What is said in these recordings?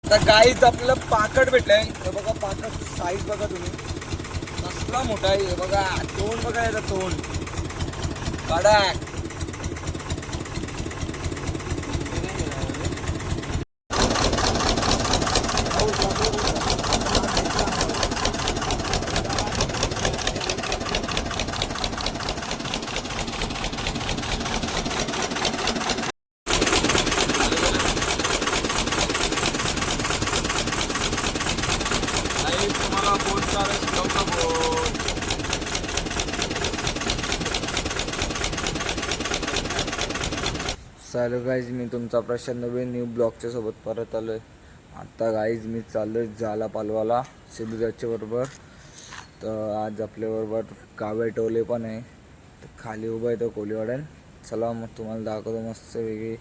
आता गाईच आपल्याला पाकड भेटलंय. हे बघा पाकड साईज बघा तुम्ही कसला मोठा आहे. हे बघा तोंड बघा याचं तोंड कडक. तुम्हाला बोट चालू बोट. चालू गाईज मी तुमचा प्रशांत नवीन न्यू ब्लॉगच्या सोबत परत आलो आहे. आत्ता गाईज मी चाललो आहे जाला पालवाला सिद्धूच्या बरोबर. तर आज आपल्याबरोबर काव्या टोले पण आहे. तर खाली उभा आहे तो कोलीवाड्यान. चला मग तुम्हाला दाखवतो मस्त वेगळी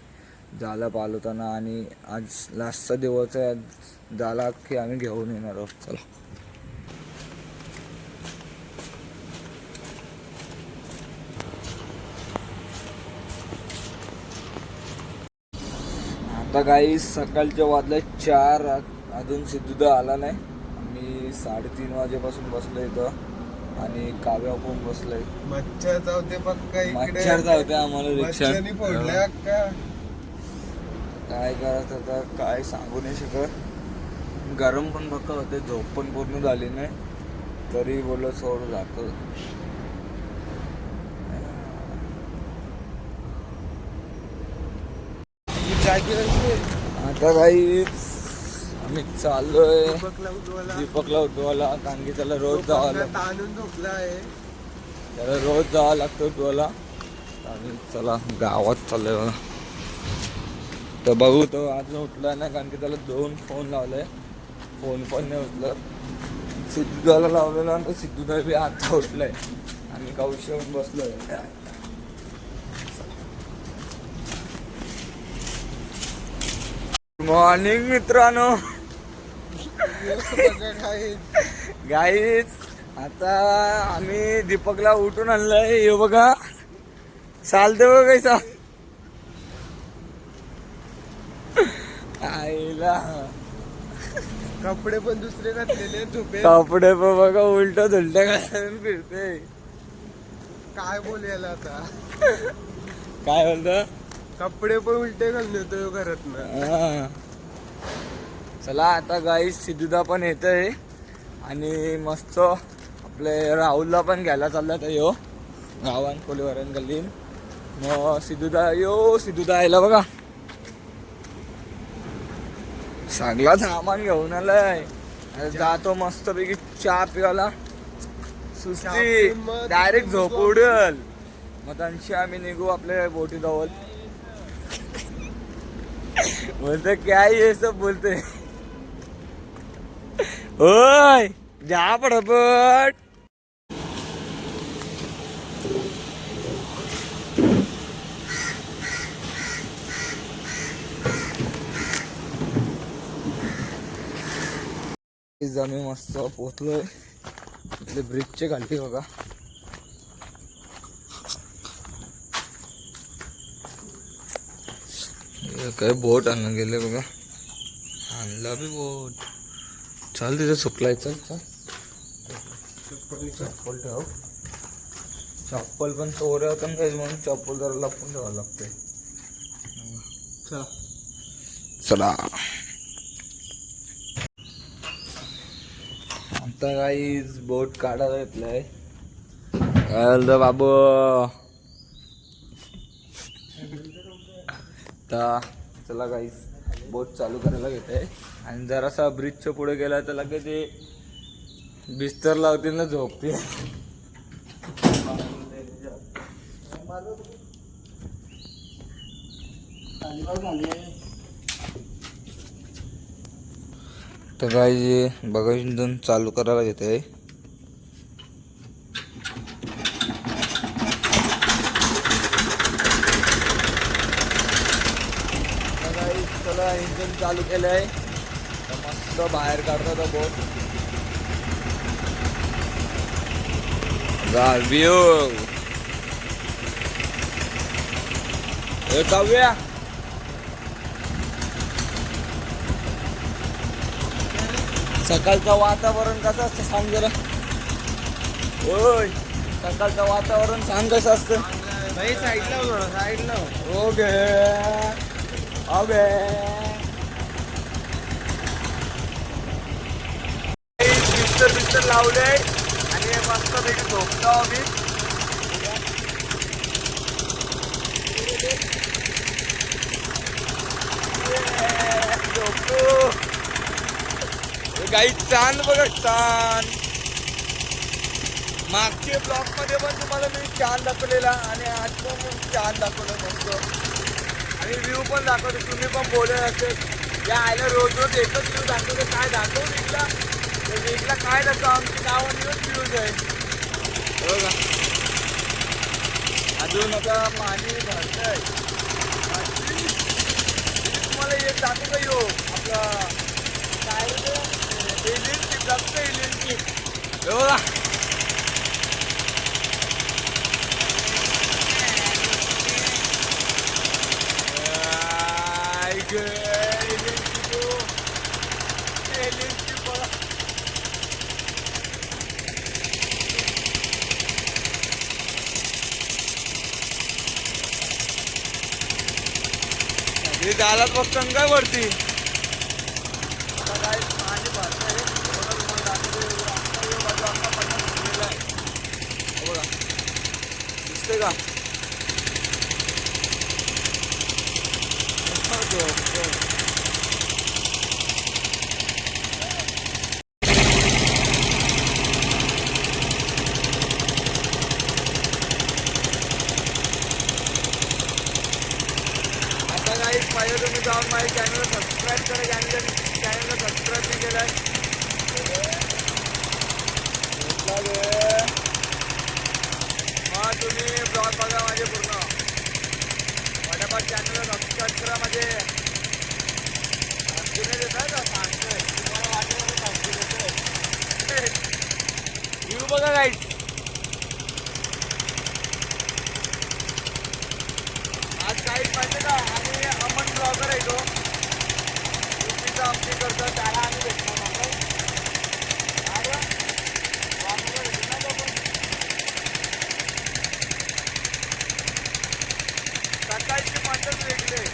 जाला पालवताना. आणि आज लास्टचा दिवस आहे. आज जाला अख्खी आम्ही घेऊन येणार आहोत. चला आता काही सकाळच्या वाजले 4. अजून सिद्धूदा आला नाही. मी 3:30 वाजेपासून बसलो इथं आणि काव्या पण बसलोय. मच्छर जाऊते पक्का इकडे. मच्छर जाऊते आम्हाला रिक्षा फोडल्या का काय करत आता काय सांगू नाही शकत. गरम पण पक्का होते. झोप पण पूर्ण झाली नाही तरी बोललो सोड जातो. आता काही आम्ही चाललोय दीपकला उठवायला. कारण की त्याला रोज जावं लागतं. ताणून झोपला आहे. त्याला रोज जावं लागतं उठवायला. आणि चला गावात चाललोय बघा. तर बघू तो आज उठला नाही कारण की त्याला 2 फोन लावले. फोन पण नाही उठलं. सिद्धूदाला लावलेला तर सिद्धूदा बी आता उठलाय. आम्ही कौशल बसलोय. मॉर्निंग मित्रांनो. गाईच आता आम्ही दीपकला उठून आणलंय. हे बघा चालते बघ कैसा आईला. कपडे पण दुसरे घातलेले झोपे. कपडे पण बघा उलट धुलट घालून फिरते. काय बोलायला आता. काय बोलत कपडे पण उलटे घालून येतो घरात ना. चला आता गाईस सिद्धूदा पण येत आहे. आणि मस्त आपले राहुलला पण घ्यायला चालला तर यो गावान कोलीवाऱ्यान गल्लीन. मग सिद्धूदा यायला बघा. सगळा सामान घेऊन आलाय. जातो मस्त पैकी चहा पिवायला. सुस्ती डायरेक्ट झोप उडल. मग त्यांची आम्ही निघू आपल्या बोटी जवळ. बोलते क्या ये सब बोलते. ओय जा पटापट. आम्ही मस्त पोचलोय. इथले ब्रिजचे खाली बघा. काय बोट आणून गेले बघा. आणला बी बोट. चल तिथे सुकलाय. चल चल चप्पल ठेव. चप्पल पण चोऱ्या होतं ना म्हणून चप्पल जरा लपून ठेवावं लागते. चला आता काही बोट काढायला घेतलाय. काय बोलतो बाबू. आता चला काही बोट चालू करायला घेत आहे. आणि जरासा ब्रिजच्या पुढे गेला तर लगेच ते बिस्तर लावतील ना झोपतील. तर काही बघा इंधन चालू करायला घेत आहे. चला इंजन चालू केलंय. मस्त बाहेर काढतो तो बोट. व्ह्यू काव्या सकाळचं वातावरण कसं असतं सांग जरा. होय, सकाळचं वातावरण सांग कसं असतं. भाई साईडला हो थोडा, साईडला हो. Okay okay. बिस्तर लावले आणि मस्त पैकी झोपतो आम्ही. झोपतो. काही चांद बघा, चांद. मागच्या ब्लॉक मध्ये पण तुम्हाला मी चांद दाखवलेला आणि आज पण मी चांद दाखवलं मस्त. आणि व्ह्यू पण दाखवतो. तुम्ही पण बोलत असेल या आयला रोज रोज एकच व्ह्यू दाखवतो. काय दाखव वीकला, वीकला काय दाखव. आमची गावानेच व्ह्यूज आहे बघा. अजून आता पाणी भरतंय. तुम्हाला एक दाखवू का यो आपला काय एलियन चिप दाखवतो. एलियन चिप बघा. झालाच बघ काय वरती. आता काय पाणी भरतंय. बघा दिसते का. पाहिजे तुम्ही जाऊन माझ्या चॅनलला सबस्क्राईब करा. चॅनलला सबस्क्राईब नाही केलाय. मग तुम्ही ब्लॉग बघा माझे पूर्ण. फटाफट चॅनलला सबस्क्राईब करा. माझे सांगते देतात का सांगतोय तुम्हाला वाटेल सांगते देतोय. व्ह्यू बघा गाईड. आज काही माहिती का आम्ही अमन ब्लॉगर आहे तो. तिथं आमची करतो त्याला आम्ही भेटणार सकाळची मटण वेगळे.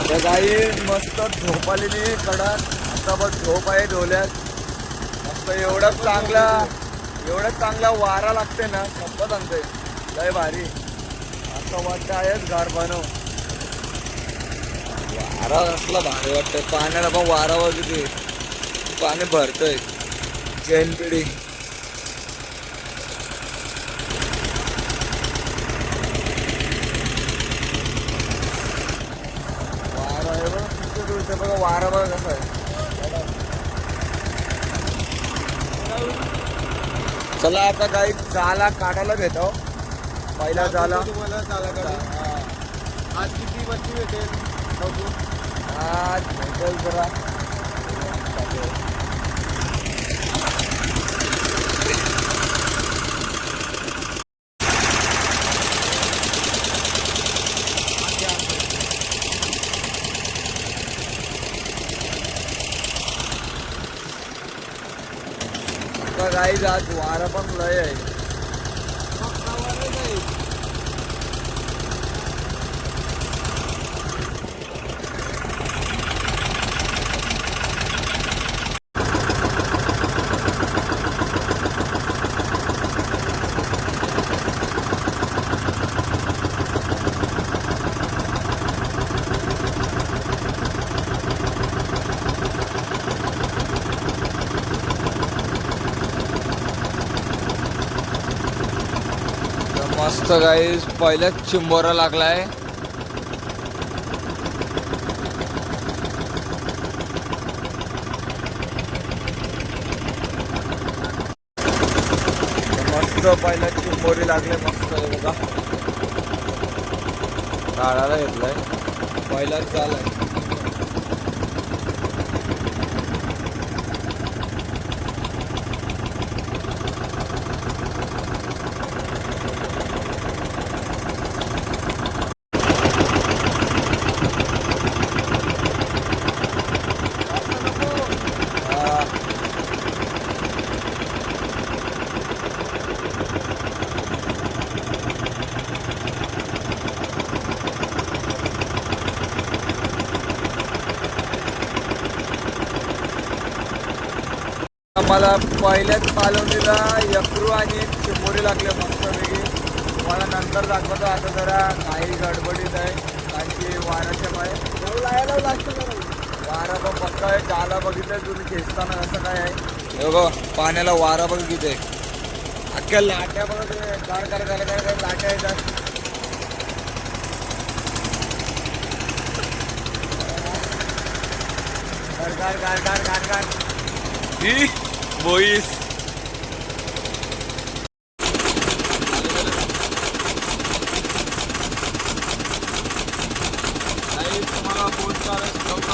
तर काही मस्त झोप आलेली कडक. आता बघ झोप आहे डोल्यात मस्त. एवढाच चांगला वारा लागते ना संपत आणते. लय भारी असं वाटतं आहेच घर बनव. वारा असला भारी वाटतंय. पाण्याला पण वारा वगैरे पाणी भरतंय. जैन पिढी वारा आहे बघा. किती दूर बघा वारा बघा कसा आहे. चला आता काही जाला काढायला घेतो. पहिला जाला तुम्हाला चाला काढून. आज किती मच्छी भेटेल बघू. आज भेटेल जरा. आता काही आज वारा पण लय आहे. मस्त गाईस पहिल्याच चिंबोरा लागलाय. मस्त पहिल्याच चिंबोरी लागले. मस्त बघा काढायला घेतलाय. पहिलाच झालाय. आम्हाला पहिल्याच पालवणीला यक्रू आणि एक चिंबोरी लागले मस्तपैकी. तुम्हाला नंतर दाखवतो. आता जरा काही गडबडीत आहे कारण की वाराच्या पाय वारा पण पक्का आहे. जाला बघितलंय तुम्ही खेचताना कसं काय आहे हे बघा. पाण्याला वारा बघ किती अख्ख्या लाट्या बघा तुम्ही. काय लाट्या येतात. गाड ही बोईस तुम्हाला बोट चालत बोट.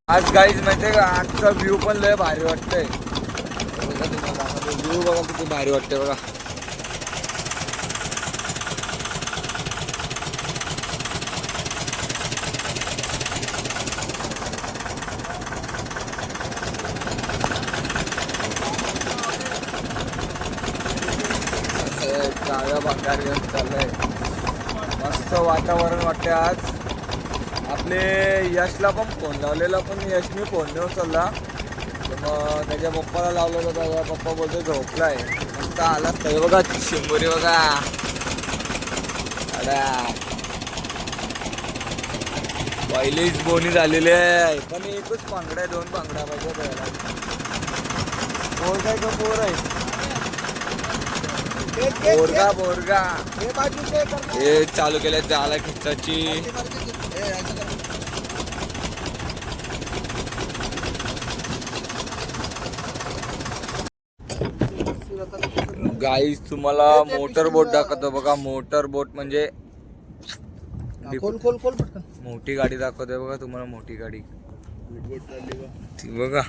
आज गाईज माहितीये का आजचा व्ह्यू पण लय भारी वाटतंय. व्ह्यू बघा किती भारी वाटतंय बघा. काळ्या भांगार घेऊन चाललंय. मस्त वातावरण वाटते आज. आपले यशला पण फोन लावलेला पण यशने फोन नाही उचलला. तर मग त्याच्या पप्पाला लावलेलं होतं. त्याचा पप्पा बोलतो झोपलाय. मस्त आला तर बघा शिंबोरी बघा. अडा पहिलीच बोनी झालेली आहे पण एकच पांगड्या 2 पांगड्या पाहिजे त्याला. बोर काय का बोर आहे बोरगा हे चालू केलं जाला खिचाची. गाईस तुम्हाला मोटर बोट दाखवतो बघा. मोटर बोट म्हणजे मोठी गाडी दाखवते बघा तुम्हाला. मोठी गाडी ती बघा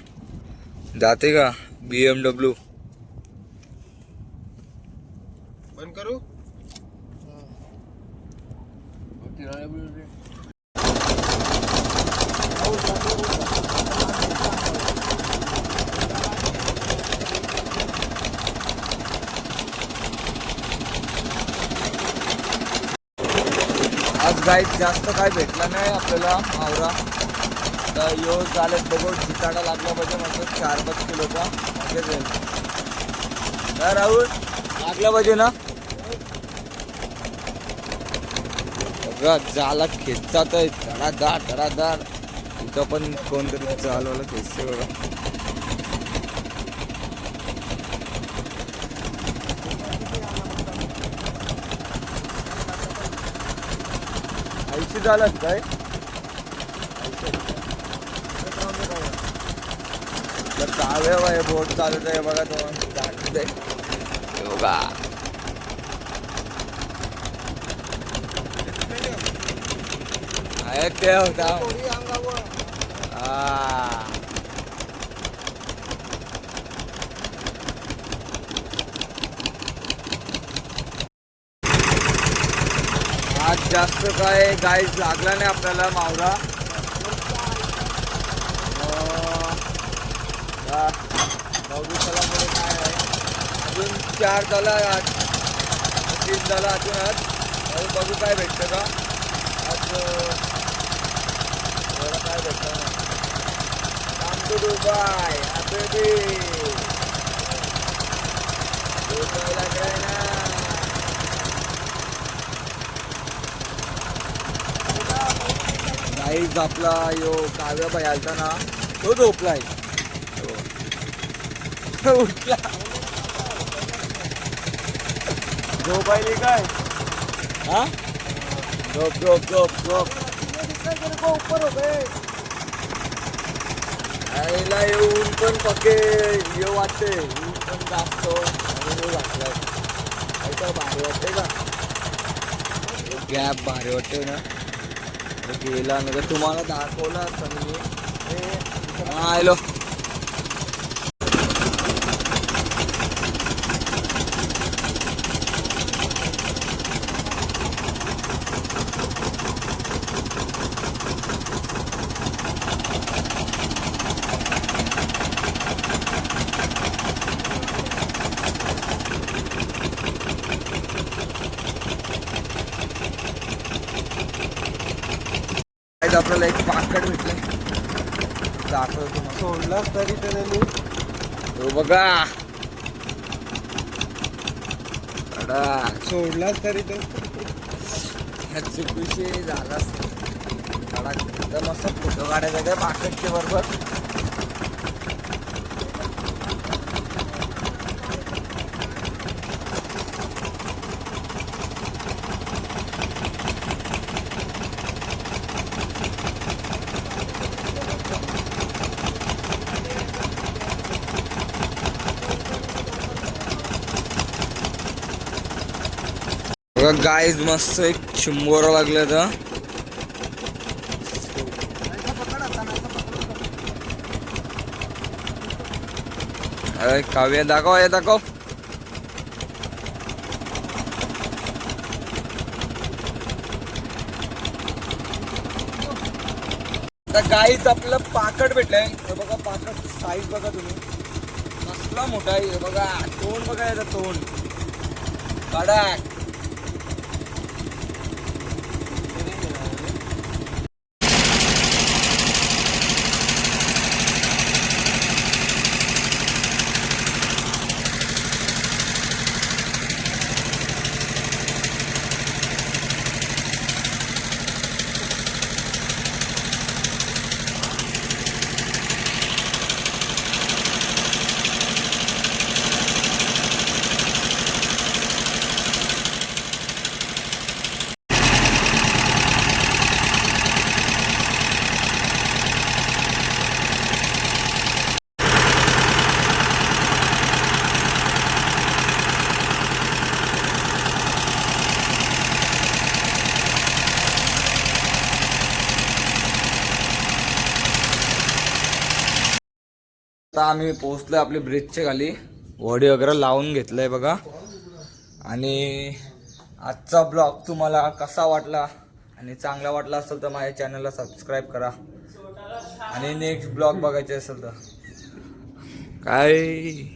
जाते का. BMW बंद करू. आज गाईत जास्त काय भेटला नाही आपल्याला मावरा. तर यो चालेल बघू. जिताडा लागला पाहिजे म्हणजे 4-5 किलोचा म्हणजे जाईल. काय राहुल लागला पाहिजे ना. बघा जाला खेचतात धडाधाड. तिथं पण कोणतरी चालवलं खेचते बघा. ऐशी झालं काय चालू बोट चालत आहे बघा. तो बघा ते होता. आज जास्त काय गाईज लागला नाही आपल्याला मावरा. बघू चला पुढे काय आहे. अजून 4 झाला 3 झाला अजून. आज बघू काय भेटतं का. आज काय भेटतं ना. काम टू दुबई लागलाय ना. गाईज आपला यो काव्या बाई आलता ना तो झोपलाय. उठला झोपायली काय. हा झोप आईला येऊन पण पके येऊ वाटते. ऊन पण जास्त आणि वाटलाय. भारी वाटते का. गॅप भारी वाटते ना. गेला म्हणजे तुम्हाला दाखवलं असतं मी. हॅलो गाईज आपल्याला एक पाकड भेटलं, दाखवतो तुम्हाला. सोडलास तरी त्याने तो बघा कडा सोडलास तरी ते विषय झाला कडा. तर मस्त फोटो काढायचा त्या पाकडच्या बरोबर. गाईज मस्त एक चिंबोरा लागलं तर अरे काव्य दाखव, हे दाखव. आता गाईच आपलं पाकड भेटलंय. हे बघा पाकड साईज बघा तुम्ही, कसला मोठा आहे. हे बघा तोंड बघा, याचं तोंड कडक. आता आम्ही पोहोचलोय आपली ब्रिजच्या खाली. वडी वगैरे लावून घेतलंय बघा. आणि आजचा ब्लॉग तुम्हाला कसा वाटला आणि चांगला वाटला असेल तर माझ्या चॅनलला सबस्क्राईब करा. आणि नेक्स्ट ब्लॉग बघायचे असेल तर काय